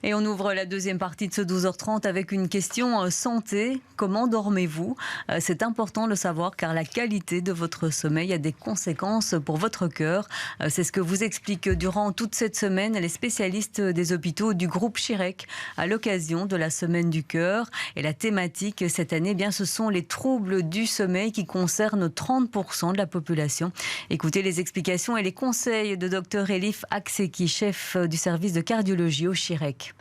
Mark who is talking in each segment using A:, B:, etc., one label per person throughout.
A: Et on ouvre la deuxième partie de ce 12h30 avec une question santé. Comment dormez-vous? C'est important de le savoir car la qualité de votre sommeil a des conséquences pour votre cœur. C'est ce que vous expliquent durant toute cette semaine les spécialistes des hôpitaux du groupe Chirec à l'occasion de la semaine du cœur. Et la thématique cette année, ce sont les troubles du sommeil qui concernent 30% de la population. Écoutez les explications et les conseils de Dr Elif Akseki, chef du service de cardiologie au Chirec.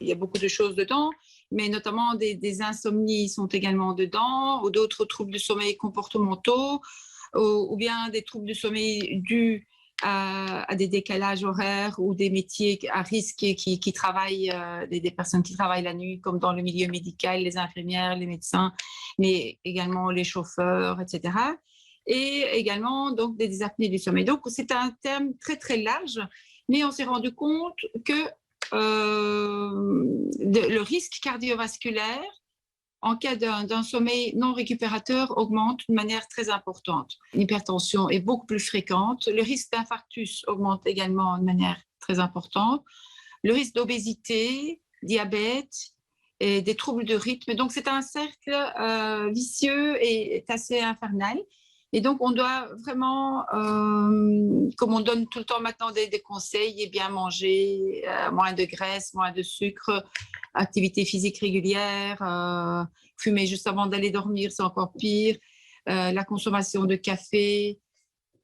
B: Il y a beaucoup de choses dedans, mais notamment des insomnies sont également dedans, ou d'autres troubles du sommeil comportementaux, ou bien des troubles du sommeil dus à des décalages horaires ou des métiers à risque qui travaillent, des personnes qui travaillent la nuit, comme dans le milieu médical, les infirmières, les médecins, mais également les chauffeurs, etc. Et également donc, des apnées du sommeil. Donc c'est un terme très très large, mais on s'est rendu compte que le risque cardiovasculaire en cas d'un sommeil non récupérateur augmente d'une manière très importante. L'hypertension est beaucoup plus fréquente. Le risque d'infarctus augmente également de manière très importante. Le risque d'obésité, diabète et des troubles de rythme. Donc, c'est un cercle vicieux et assez infernal. Et donc, on doit vraiment, comme on donne tout le temps maintenant des conseils, et bien manger, moins de graisse, moins de sucre, activité physique régulière, fumer juste avant d'aller dormir, c'est encore pire, la consommation de café,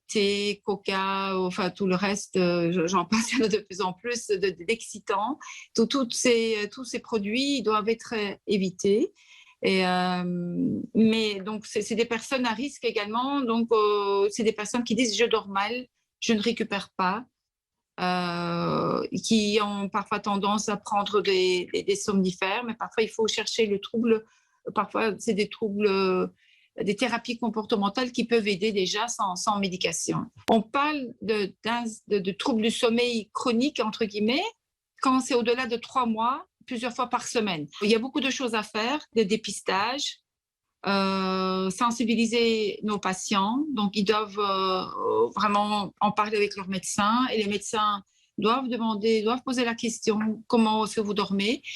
B: thé, coca, enfin tout le reste, j'en passe, il y en a de plus en plus d'excitants. Tous ces produits doivent être évités. Mais donc c'est des personnes à risque également, donc c'est des personnes qui disent je dors mal, je ne récupère pas, qui ont parfois tendance à prendre des somnifères, mais parfois il faut chercher le trouble, parfois c'est des troubles, des thérapies comportementales qui peuvent aider déjà sans médication. On parle de troubles du sommeil chronique, entre guillemets, quand c'est au-delà de 3 mois, plusieurs fois par semaine. Il y a beaucoup de choses à faire, des dépistages, sensibiliser nos patients. Donc, ils doivent vraiment en parler avec leur médecin et les médecins doivent poser la question comment est-ce que vous dormez.